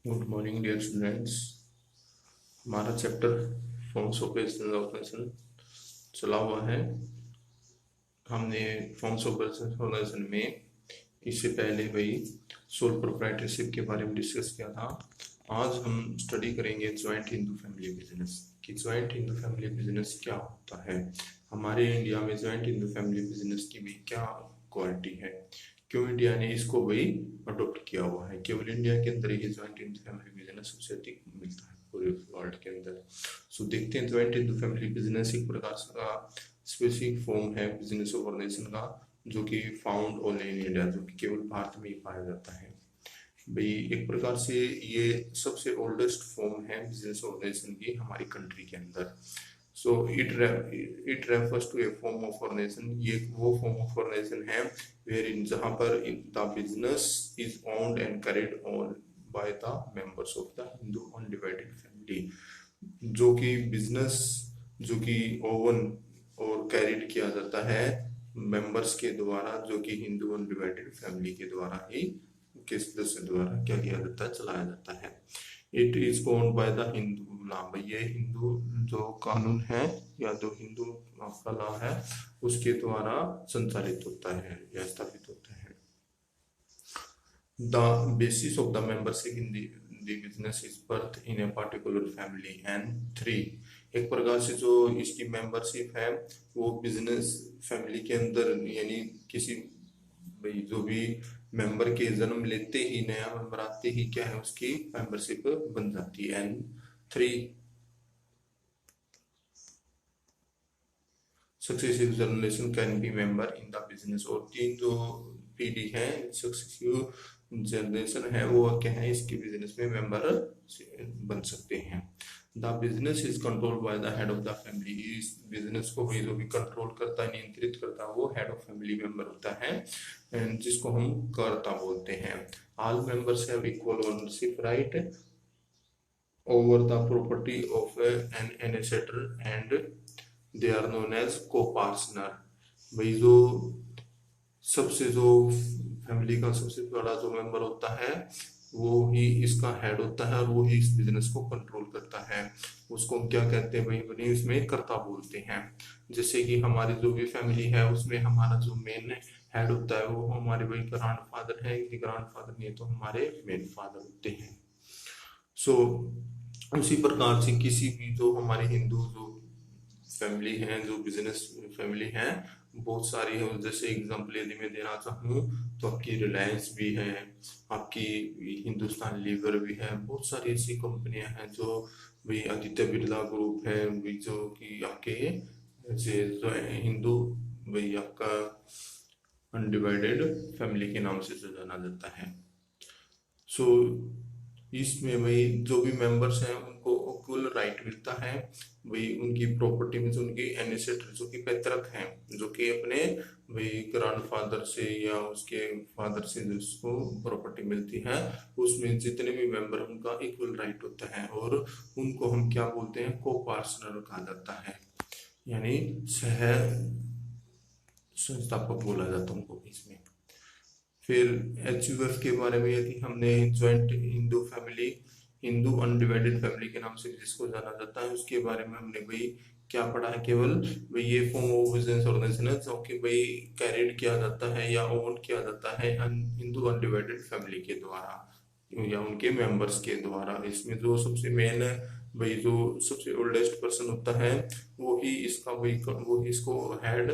Good morning dear students. हमारा chapter forms of organisation चला हुआ है। हमने फॉर्म्स ऑफ ऑर्गेनाइजेशन में इससे पहले वही सोल प्रोप्राइटरशिप के बारे में डिस्कस किया था। आज हम स्टडी करेंगे ज्वाइंट हिंदू फैमिली बिजनेस कि ज्वाइंट हिंदू फैमिली बिजनेस क्या होता है। हमारे इंडिया में ज्वाइंट हिंदू फैमिली बिजनेस की भी क्या क्वालिटी है, क्यों इंडिया ने इसको वही अडॉप्ट किया हुआ है। केवल इंडिया के अंदर ही ज्वाइंट हिंदू फैमिली बिजनेस सबसे अधिक मिलता है पूरे वर्ल्ड के अंदर। सो देखते हैं, ज्वाइंट हिंदू फैमिली बिजनेस एक प्रकार का स्पेसिफिक फॉर्म है बिजनेस ऑर्गेनाइजेशन का, जो कि फाउंड ओनली इन इंडिया, जो कि केवल भारत में ही पाया जाता है। भाई एक प्रकार से ये सबसे ओल्डेस्ट फॉर्म है बिजनेस ऑर्गेनाइजेशन की हमारी कंट्री के अंदर। So it refers to a form of organisation, ये वो फॉर्म ऑफ ऑर्गेनाइजेशन है वेयर इन जहाँ पर the business is owned and carried on by the members of the Hindu undivided family. जो कि बिजनेस जो कि ओवन और कैरिड किया जाता है मेंबर्स के द्वारा, जो कि हिंदू अनडिवाइडेड फैमिली के द्वारा ही, के सदस्य द्वारा क्या किया जाता है, चलाया जाता है। It is owned by the Hindu law, ये हिंदू जो कानून है या जो हिंदू आपका लॉ है उसके द्वारा संचालित होता है या स्थापित होता है। The basis of the membership in the business is birth in a particular family and three, एक प्रकार से जो इसकी मेंबरशिप है वो बिजनेस फैमिली के अंदर, यानी किसी भाई जो भी मेंबर के जन्म लेते ही, नया मेंबर आते ही क्या है उसकी मेंबरशिप बन जाती है। And three, successive generation can be member in the business, और तीन जो पीढ़ी है सक्सेसिव जनरेशन है वो क्या है इसके बिजनेस में मेंबर बन सकते हैं। The business is control by the head of the family, इस बिजनेस को भी जो भी कंट्रोल करता है, नियंत्रित करता है, वो हेड ऑफ फैमिली मेंबर होता है, जिसको हम कर्ता बोलते हैं। All members have equal ownership right over the property of an ancestor and they are known as co-partner। भाई जो सबसे जो फैमिली का सबसे बड़ा जो मेंबर होता है वो ही इसका हेड होता है और वो ही इस बिजनेस को कंट्रोल करता है। उसको हम क्या कहते हैं भाई, बनी इसमें कर्ता बोलते हैं। जैसे कि हमारी जो भी फैमिली है उसमें हमारा जो मेन हेड होता है वो हमारे भाई ग्रैंड फादर है, यदि ग्रैंड फादर नहीं तो हमारे मेन फादर होते हैं। सो उसी प्रकार से किसी भी जो हमारे हिंदू जो फैमिली है, जो बिजनेस फैमिली है बहुत सारी है। जैसे एग्जांपल यदि मैं देना चाहूँ तो आपकी रिलायंस भी है, आपकी हिंदुस्तान लीवर भी है, बहुत सारी ऐसी कंपनियां हैं जो भी, आदित्य बिरला ग्रुप है भी, जो कि आपके ऐसे जो हिंदू भाई आपका अनडिवाइडेड फैमिली के नाम से जाना जाता है। सो इसमें भाई जो भी मेंबर्स हैं उनको इक्वल राइट मिलता है भाई उनकी प्रॉपर्टी में, जो उनकी एनिसेटर जो कि पैतृक हैं, जो कि अपने भाई ग्रैंडफादर से या उसके फादर से जिसको प्रॉपर्टी मिलती है उसमें जितने भी मेंबर उनका इक्वल राइट होता है, और उनको हम क्या बोलते हैं, को पार्टनर कहा जाता है, यानी सह संस्थापक बोला जाता है उनको इसमें। फिर HUF के बारे में यदि हमने, joint Hindu family, Hindu undivided family के नाम से जिसको जाना जाता है, उसके बारे में हमने भाई क्या पढ़ा है, केवल भाई ये फॉर्म ऑफ बिजनेस ऑर्गेनाइजेशन है जो कि भाई कैरिड किया जाता है या ओन किया जाता है हिंदू अनडिवाइडेड फैमिली के द्वारा या उनके मेंबर्स के द्वारा। इसमें जो सबसे मेन भाई जो सबसे ओल्डेस्ट पर्सन होता है वही इसका भाई, वही इसको हेड,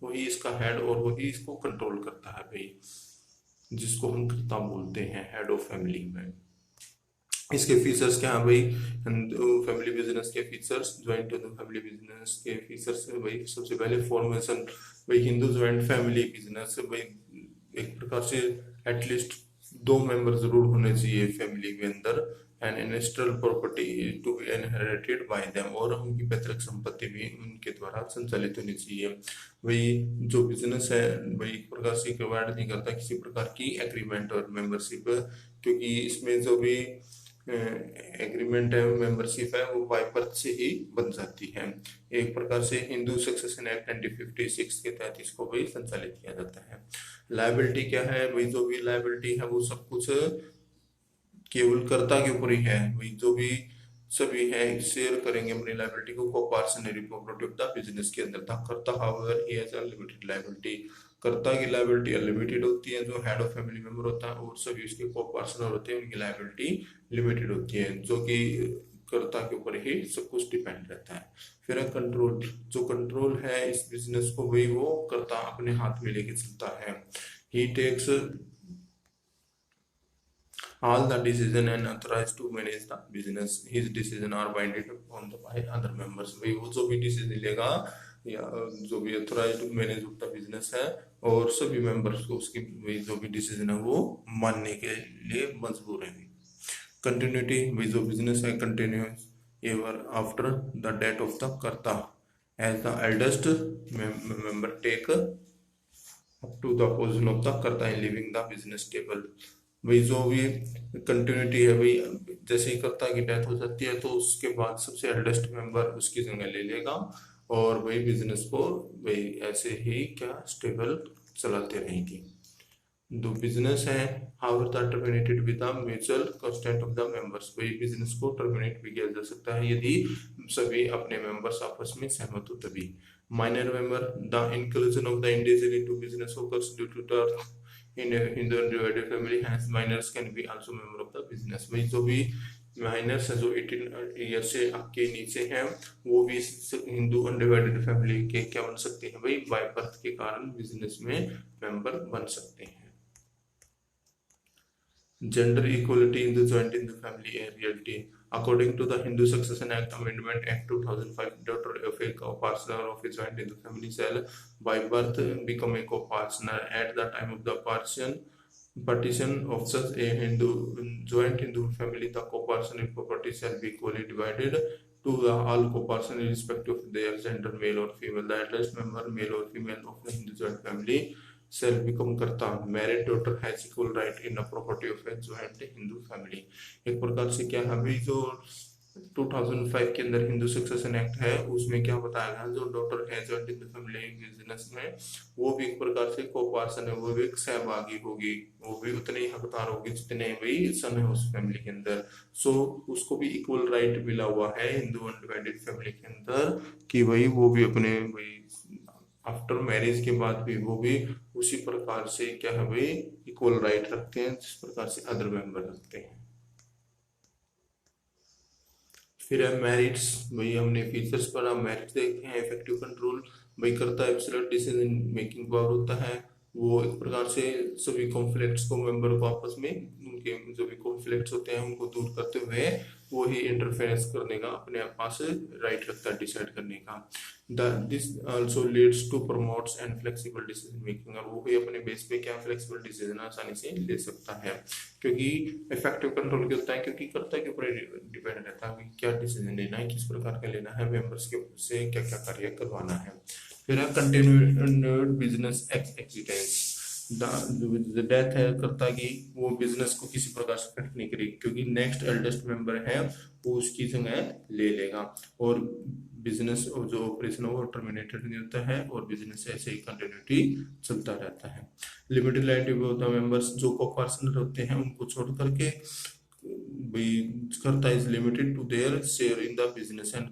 वही इसका हेड और वही इसको कंट्रोल करता है भाई, जिसको हम कर्ता बोलते हैं हेड ऑफ फैमिली में। इसके फीचर्स क्या है भाई, हिंदू फैमिली बिजनेस के फीचर्स, ज्वाइंट फैमिली बिजनेस के फीचर्स भाई, सबसे पहले फॉर्मेशन, भाई हिंदू ज्वाइंट फैमिली बिजनेस भाई एक प्रकार से एटलीस्ट दो मेंबर जरूर होने चाहिए फैमिली के अंदर, and ancestral property to be inherited by them, और उनकी पैतृक संपत्ति भी उनके द्वारा संचालित होनी चाहिए। वही जो बिजनेस है वही एक प्रकार से प्रोवाइड नहीं करता किसी प्रकार की एग्रीमेंट और मेंबरशिप, क्योंकि इसमें जो भी एग्रीमेंट है, मेंबरशिप है, वो बाय बर्थ से ही बन जाती है। एक प्रकार से हिंदू सक्सेशन एक्ट 1956 के तहत इसको भी संचालित किया जाता है। लायबिलिटी क्या है भाई, जो भी लायबिलिटी है वो सब कुछ केवल कर्ता के ऊपर ही है, वही जो भी सभी है शेयर करेंगे अपनी लाइबिलिटी को coparcenary property of the business के अंदर था। कर्ता however he has unlimited liability, कर्ता की लाइबिलिटी अनलिमिटेड होती है, जो हेड ऑफ फैमिली मेंबर होता है, और सभी उसके कोपार्सनर होते हैं, उनकी लाइबिलिटी लिमिटेड होती है, जो कि कर्ता के ऊपर ही सब कुछ डिपेंड रहता है। फिर है कंट्रोल, जो कंट्रोल है इस बिजनेस को वही वो कर्ता अपने हाथ में लेके चलता है। ही takes all the decision and authorized to manage the business, his decision are binded on the by other members, वही वो जो भी डिसीजन लेगा या जो भी authorised to manage of the business है, और सभी मेंबर्स को उसकी वही जो भी डिसीजन है वो मानने के लिए मजबूर है। कंटिन्यूटी, वही जो बिजनेस है continues ever after the death of the karta, as the eldest member take up to the position of the karta in living the business table, वही जो भी कंटिन्यूटी है, वही जैसे ही कर्ता की डेथ हो जाती है तो उसके बाद सबसे एल्डेस्ट मेंबर उसकी जगह ले लेगा, और वही बिजनेस को वही ऐसे ही क्या स्टेबल चलाते रहेंगे। दो बिजनेस है how terminated with the mutual consent of the members, वही बिजनेस को टर्मिनेट भी किया जा सकता है यदि सभी अपने मेंबर्स आपस में सहमत हो तभी। Minor member, the inclusion of the individual into business occurs due to the in a Hindu divided family, hence minors can be also member of the business, वही जो भी माइनर्स है जो 18 ईयर से आपके नीचे हैं वो भी हिंदू अनडिवाइडेड फैमिली के क्या बन सकते हैं, वही बाय बर्थ के कारण बिजनेस में मेंबर बन सकते हैं। Gender equality in the joint in the family a reality. According to the Hindu Succession Act Amendment Act 2005, daughter of a co-partner of a joint in the family shall by birth become a co-partner at the time of the partition of such a joint Hindu family. The co-partner property shall be equally divided to the all co-partners irrespective of their gender, male or female. The eldest member, male or female, of the Hindu joint family shall become कर्ता, married daughter has equal right in a property of a joint Hindu family. एक प्रकार से क्या है, जो 2005 के अंदर Hindu succession act है उसमें क्या बताया गया, जो डॉटर है joint in the family business में वो भी एक प्रकार से कोपार्सन है, वो भी एक सहभागी होगी, वो भी उतने ही हकदार होगी जितने वही सन है उस फैमिली के अंदर। सो उसको भी इक्वल राइट मिला हुआ है हिंदू अनडिवाइडेड फैमिली के अंदर कि वही वो भी अपने वही आफ्टर मैरिज के बाद भी वो भी उसी प्रकार से क्या है भाई इक्वल राइट रखते हैं जिस प्रकार से अदर मेंबर रखते हैं। फिर है मेरिट्स, वही हमने फीचर्स पर मेरिट्स देखते हैं। इफेक्टिव कंट्रोल वही करता है, एब्सोल्यूट डिसीजन मेकिंग पावर होता है, वो एक प्रकार से सभी कॉन्फ्लिक्ट्स को मेंबर को आपस में उनके जो भी कॉन्फ्लिक्ट्स होते हैं उनको दूर करते हुए वो ही इंटरफेरेंस करने का अपने पास राइट रखता है डिसाइड करने का। This also leads to promotes and flexible decision making, और वो भी अपने बेस पे क्या फ्लेक्सिबल डिसीजन आसानी से ले सकता है, क्योंकि इफेक्टिव कंट्रोल क्या होता है, क्योंकि कर्ता के ऊपर डिपेंड रहता है कि क्या डिसीजन लेना है, किस प्रकार का लेना है, मेंबर्स के से क्या क्या कार्य करवाना है। फिर है कंटिन्यूड बिजनेस एक्सिस्टेंस, डेथ है कर्ता की वो बिजनेस को किसी प्रकार से इफेक्ट नहीं करेगी, क्योंकि नेक्स्ट एल्डेस्ट मेंबर है वो उसकी जगह ले लेगा, और बिजनेस जो ऑपरेशन है वो टर्मिनेटेड नहीं होता है, और बिजनेस ऐसे ही कंटिन्यूटी चलता रहता है। Limited liability of the members, जो को-पार्टनर होते हैं उनको छोड़ करके karta is limited to their share in the business and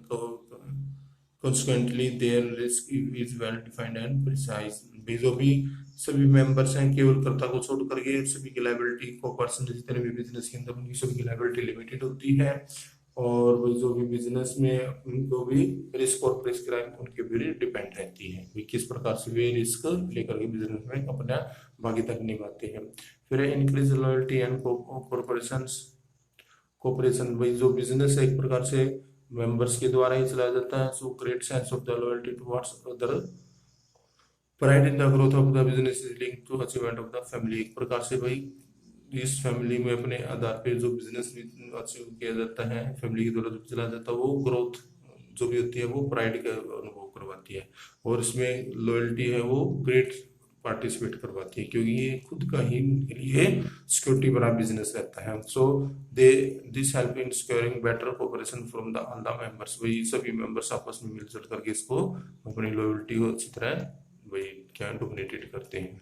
consequently their risk is well defined and precise, जो भी सभी मेंबर्स हैं केवल कर्ता को छोड़ करके सभी की लाइबिलिटी को परसेंटेज जितने भी बिजनेस के अंदर उनकी सभी की लाइबिलिटी लिमिटेड होती है, और जो भी बिजनेस में उनको भी रिस्क और प्रिस्क्राइब उनके भी डिपेंड रहती है कि किस प्रकार से वे रिस्क लेकर के बिजनेस में अपना भागीदारी निभाते हैं। फिर इंक्रीज लॉयल्टी एंड कोऑपरेशन, वही जो बिजनेस है एक प्रकार से मेंबर्स के द्वारा ही चलाया जाता है, so create sense of the loyalty towards other, pride in the growth of the business is linked to achievement of the family, एक प्रकार से भाई इस फैमिली में अपने आधार पे जो बिजनेस अचीव किया जाता है फैमिली के द्वारा जो चलाया जाता है वो ग्रोथ जो भी होती है वो प्राइड का अनुभव करवाती है, और इसमें लॉयल्टी है वो ग्रेट पार्टिसिपेट करवाती है, क्योंकि ये खुद का ही उनके लिए सिक्योरिटी बना बिजनेस रहता है। So they this help in securing better cooperation from the all the members, वही सभी मेंबर्स आपस में मिलजुल करके इसको अपनी लॉयल्टी को अच्छी तरह वही क्या डोमिनेटेड करते हैं।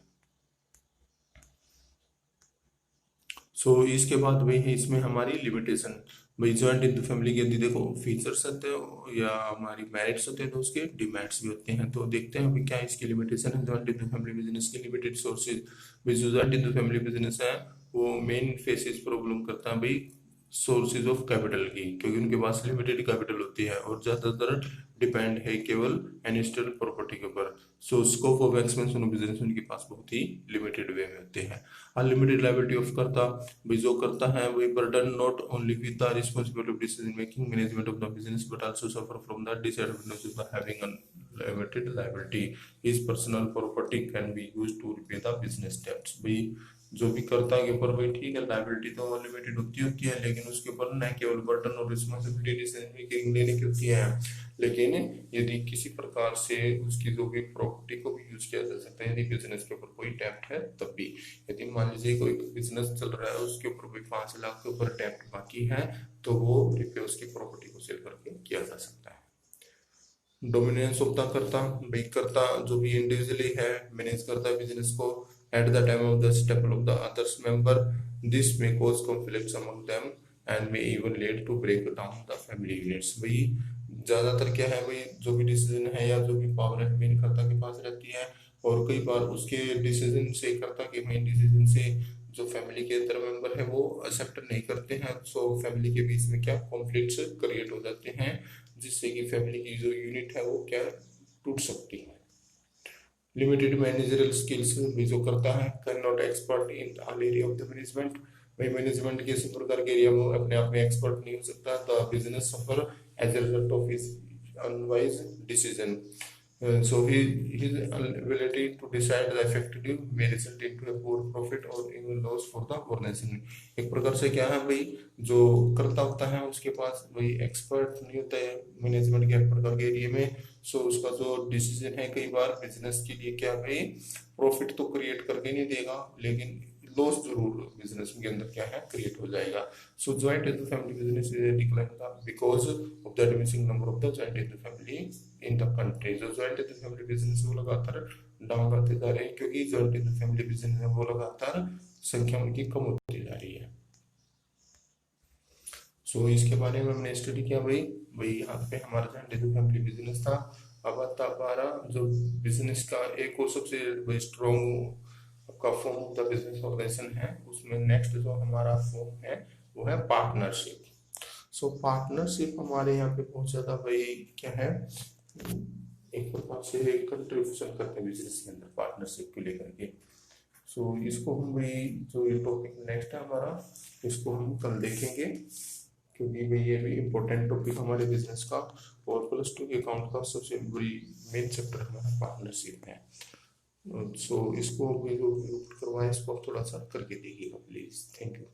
सो इसके बाद वही है इसमें हमारी लिमिटेशन। भाई ज्वाइंट इंटू फैमिली के यदि देखो फीचर्स होते हैं या हमारी मेरिट्स होते हैं तो उसके डिमेरिट्स भी होते हैं। तो देखते हैं अभी क्या इसकी लिमिटेशन है ज्वाइंट इंटू फैमिली बिजनेस की। Limited sources. भाई जो ज्वाइंट इंटू फैमिली बिजनेस है वो मेन फेसेस प्रॉब्लम करता है भाई सोर्सेज ऑफ कैपिटल की, क्योंकि उनके पास लिमिटेड कैपिटल होती है और ज्यादातर डिपेंड है केवल इनिशियल प्रॉपर्टी के ऊपर। So scope of expansion of business उनके पास बहुत ही लिमिटेड वे में होते हैं। अनलिमिटेड लायबिलिटी ऑफ करता भी जो करता है वही burden not only with the responsibility of decision making management of the business but also suffer from the disadvantage of having unlimited liability. His personal property can be used to repay the business debts. भाई जो भी कर्ता के ऊपर भाई ठीक है liability तो अनलिमिटेड होती है, लेकिन उसके ऊपर न केवल बर्डन और रिस्पांसिबिलिटी डिसीजन मेकिंग लेने की होती है, लेकिन यदि किसी प्रकार से उसकी जो भी प्रॉपर्टी को भी यूज किया जा सकता है यदि बिजनेस के ऊपर कोई डेब्ट है तब भी। यदि मान लीजिए कोई बिजनेस चल रहा है उसके ऊपर कोई 5 लाख के ऊपर डेब्ट बाकी है तो वो रिपे उसकी प्रॉपर्टी को सेल करके किया जा सकता है। डोमिनेंस ऑफ द कर्ता। भाई कर्ता जो भी इंडिविजुअली है मैनेज करता है बिजनेस को at the time of the staple of the others member. This may cause conflicts among them and may even lead to break down the family units. भाई ज्यादातर क्या है भाई जो भी डिसीजन है या जो भी पावर है मेन कर्ता के पास रहती है, और कई बार उसके डिसीजन से कर्ता के मेन डिसीजन से जो फैमिली के अंदर मेंबर है वो एक्सेप्ट नहीं करते हैं। सो फैमिली के बीच में क्या कॉन्फ्लिक्ट्स क्रिएट हो जाते हैं जिससे कि फैमिली की जो यूनिट है वो क्या टूट सकती है। लिमिटेड मैनेजरियल स्किल्स भी जो करता है can not expert in all area of the management. भाई मैनेजमेंट के इस प्रकार के एरिया में अपने आप में एक्सपर्ट नहीं हो सकता। The business suffer as a result of his unwise decision. So his inability to decide the effective may result into a poor profit or even loss for the organization। एक प्रकार से क्या है भाई जो करता होता है उसके पास वही एक्सपर्ट नहीं होता है मैनेजमेंट के हर प्रकार के एरिया में। सो उसका जो डिसीजन है कई बार बिजनेस के लिए क्या भाई प्रॉफिट तो क्रिएट करके नहीं देगा लेकिन लॉस जरूर बिजनेस के अंदर क्या है क्रिएट हो जाएगा। So joint as family business is decline because of the diminishing number of the joint as family in the country. जो ज्वाइंट एज फैमिली बिजनेस वो लगातार डाउन आते जा रहे हैं क्योंकि ज्वाइंट एज फैमिली बिजनेस है वो लगातार संख्या उनकी कम होती जा रही है। सो इसके बारे में हमने स्टडी किया भाई। भाई यहाँ पे हमारा ज्वाइंट एज फैमिली बिजनेस था। अब आता हमारा जो बिजनेस का एक और सबसे स्ट्रॉन्ग आपका form of the business organisation है उसमें नेक्स्ट जो हमारा फॉर्म है वो है पार्टनरशिप। सो पार्टनरशिप हमारे यहाँ पे बहुत ज्यादा भाई क्या है एक प्रकार से कंट्रीब्यूशन करते हैं बिजनेस के अंदर पार्टनरशिप को लेकर के। सो इसको हम भाई जो ये टॉपिक नेक्स्ट है हमारा इसको हम कल देखेंगे क्योंकि भाई ये भी इम्पोर्टेंट टॉपिक हमारे बिजनेस का और +2 के अकाउंट का सबसे बड़ी मेन चैप्टर हमारा पार्टनरशिप है। सो इसको जो करवाएं इसको आप थोड़ा सा करके देखिएगा प्लीज। Thank you.